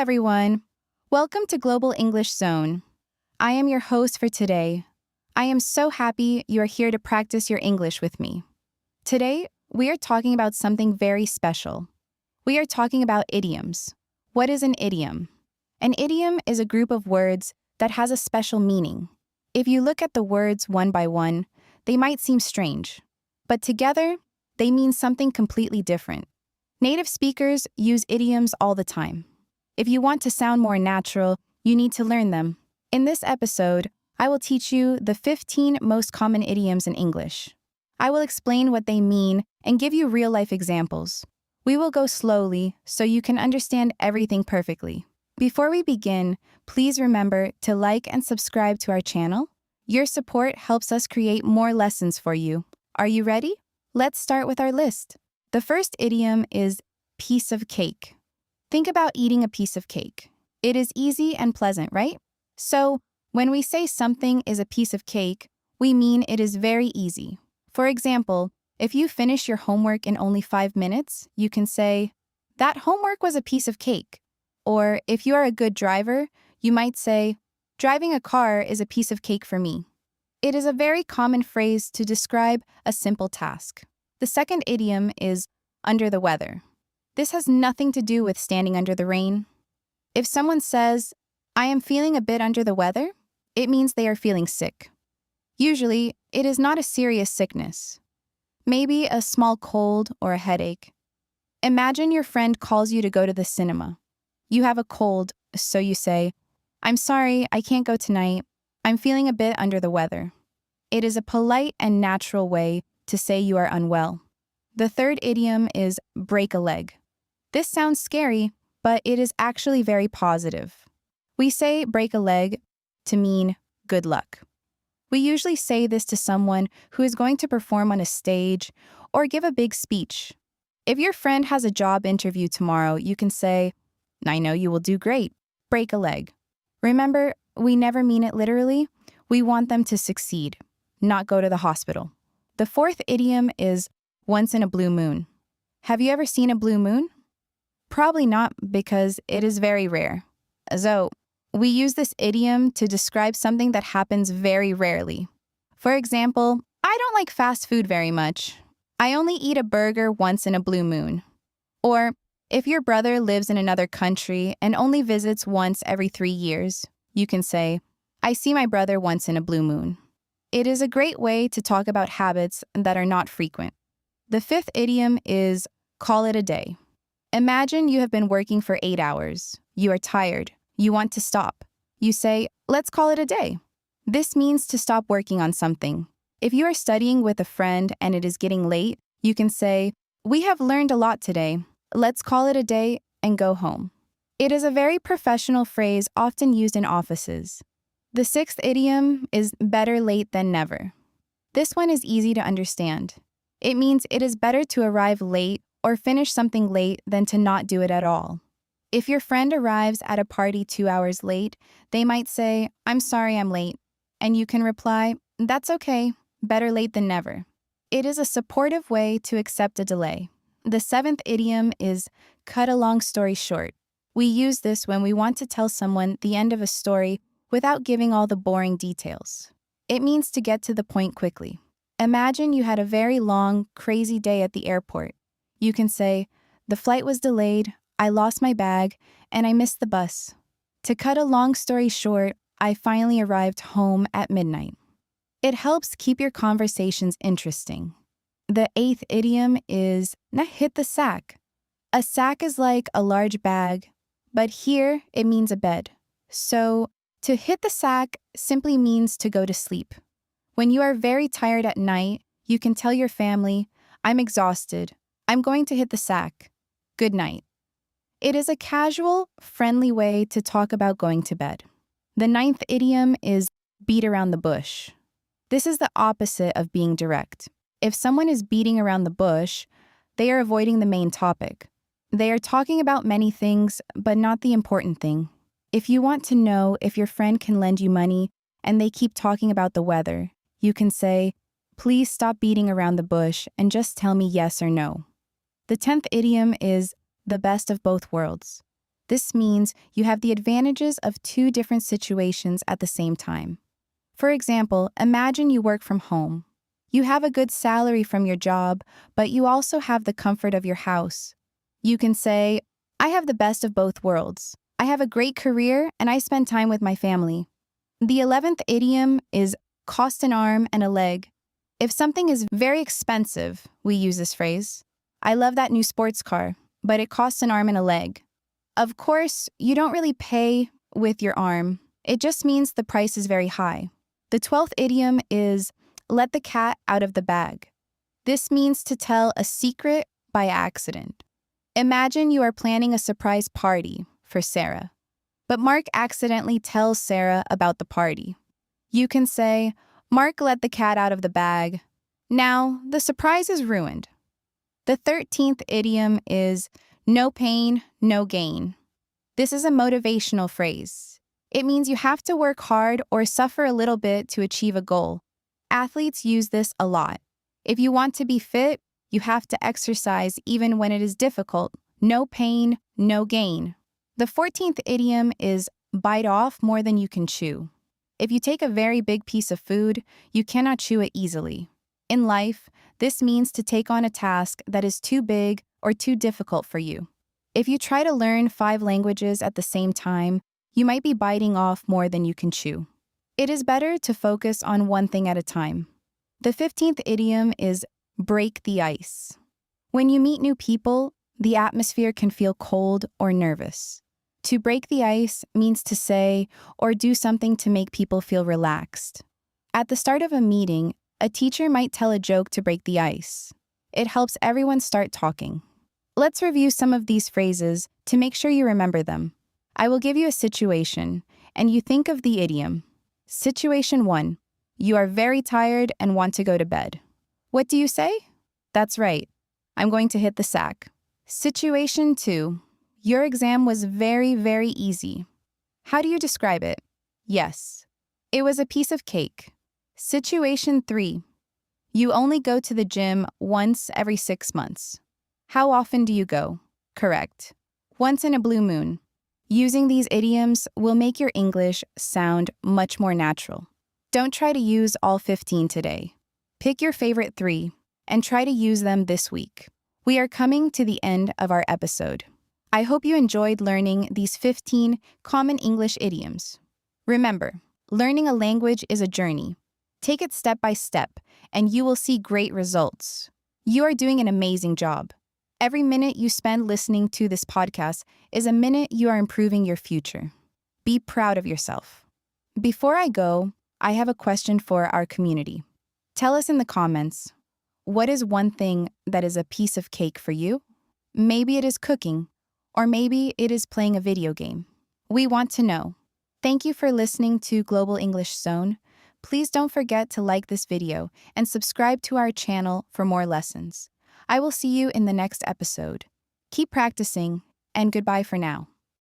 everyone. Welcome to Global English Zone. I am your host for today. I am so happy you are here to practice your English with me. Today, we are talking about something very special. We are talking about idioms. What is an idiom? An idiom is a group of words that has a special meaning. If you look at the words one by one, they might seem strange. But together, they mean something completely different. Native speakers use idioms all the time. If you want to sound more natural, you need to learn them. In this episode, I will teach you the 15 most common idioms in English. I will explain what they mean and give you real-life examples. We will go slowly so you can understand everything perfectly. Before we begin, please remember to like and subscribe to our channel. Your support helps us create more lessons for you. Are you ready? Let's start with our list. The first idiom is piece of cake. Think about eating a piece of cake. It is easy and pleasant, right? So, when we say something is a piece of cake, we mean it is very easy. For example, if you finish your homework in only 5 minutes, you can say, "That homework was a piece of cake." Or if you are a good driver, you might say, "Driving a car is a piece of cake for me." It is a very common phrase to describe a simple task. The second idiom is under the weather. This has nothing to do with standing under the rain. If someone says, "I am feeling a bit under the weather," it means they are feeling sick. Usually, it is not a serious sickness. Maybe a small cold or a headache. Imagine your friend calls you to go to the cinema. You have a cold, so you say, "I'm sorry, I can't go tonight. I'm feeling a bit under the weather." It is a polite and natural way to say you are unwell. The third idiom is break a leg. This sounds scary, but it is actually very positive. We say break a leg to mean good luck. We usually say this to someone who is going to perform on a stage or give a big speech. If your friend has a job interview tomorrow, you can say, "I know you will do great. Break a leg." Remember, we never mean it literally. We want them to succeed, not go to the hospital. The fourth idiom is once in a blue moon. Have you ever seen a blue moon? Probably not, because it is very rare. So, we use this idiom to describe something that happens very rarely. For example, "I don't like fast food very much. I only eat a burger once in a blue moon." Or, if your brother lives in another country and only visits once every 3 years, you can say, "I see my brother once in a blue moon." It is a great way to talk about habits that are not frequent. The fifth idiom is call it a day. Imagine you have been working for 8 hours. You are tired. You want to stop. You say, "Let's call it a day." This means to stop working on something. If you are studying with a friend and it is getting late, you can say, "We have learned a lot today. Let's call it a day and go home." It is a very professional phrase often used in offices. The sixth idiom is better late than never. This one is easy to understand. It means it is better to arrive late or finish something late than to not do it at all. If your friend arrives at a party 2 hours late, they might say, "I'm sorry I'm late." And you can reply, "That's okay, better late than never." It is a supportive way to accept a delay. The seventh idiom is cut a long story short. We use this when we want to tell someone the end of a story without giving all the boring details. It means to get to the point quickly. Imagine you had a very long, crazy day at the airport. You can say, "The flight was delayed, I lost my bag, and I missed the bus. To cut a long story short, I finally arrived home at midnight." It helps keep your conversations interesting. The eighth idiom is hit the sack. A sack is like a large bag, but here it means a bed. So, to hit the sack simply means to go to sleep. When you are very tired at night, you can tell your family, "I'm exhausted. I'm going to hit the sack. Good night." It is a casual, friendly way to talk about going to bed. The ninth idiom is beat around the bush. This is the opposite of being direct. If someone is beating around the bush, they are avoiding the main topic. They are talking about many things, but not the important thing. If you want to know if your friend can lend you money and they keep talking about the weather, you can say, "Please stop beating around the bush and just tell me yes or no." The 10th idiom is the best of both worlds. This means you have the advantages of two different situations at the same time. For example, imagine you work from home. You have a good salary from your job, but you also have the comfort of your house. You can say, I have the best of both worlds. I have a great career and I spend time with my family. The 11th idiom is cost an arm and a leg. If something is very expensive, we use this phrase. I love that new sports car, but it costs an arm and a leg. Of course, you don't really pay with your arm. It just means the price is very high. The 12th idiom is let the cat out of the bag. This means to tell a secret by accident. Imagine you are planning a surprise party for Sarah, but Mark accidentally tells Sarah about the party. You can say, Mark let the cat out of the bag. Now, the surprise is ruined. The 13th idiom is no pain, no gain. This is a motivational phrase. It means you have to work hard or suffer a little bit to achieve a goal. Athletes use this a lot. If you want to be fit, you have to exercise even when it is difficult. No pain, no gain. The 14th idiom is bite off more than you can chew. If you take a very big piece of food, you cannot chew it easily. In life, this means to take on a task that is too big or too difficult for you. If you try to learn 5 languages at the same time, you might be biting off more than you can chew. It is better to focus on one thing at a time. The 15th idiom is break the ice. When you meet new people, the atmosphere can feel cold or nervous. To break the ice means to say or do something to make people feel relaxed. At the start of a meeting, a teacher might tell a joke to break the ice. It helps everyone start talking. Let's review some of these phrases to make sure you remember them. I will give you a situation, and you think of the idiom. Situation 1. You are very tired and want to go to bed. What do you say? That's right. I'm going to hit the sack. Situation 2. Your exam was very, very easy. How do you describe it? Yes. It was a piece of cake. Situation 3. You only go to the gym once every 6 months. How often do you go? Correct. Once in a blue moon. Using these idioms will make your English sound much more natural. Don't try to use all 15 today. Pick your favorite 3 and try to use them this week. We are coming to the end of our episode. I hope you enjoyed learning these 15 common English idioms. Remember, learning a language is a journey. Take it step by step, and you will see great results. You are doing an amazing job. Every minute you spend listening to this podcast is a minute you are improving your future. Be proud of yourself. Before I go, I have a question for our community. Tell us in the comments, what is one thing that is a piece of cake for you? Maybe it is cooking, or maybe it is playing a video game. We want to know. Thank you for listening to Global English Zone. Please don't forget to like this video and subscribe to our channel for more lessons. I will see you in the next episode. Keep practicing, and goodbye for now.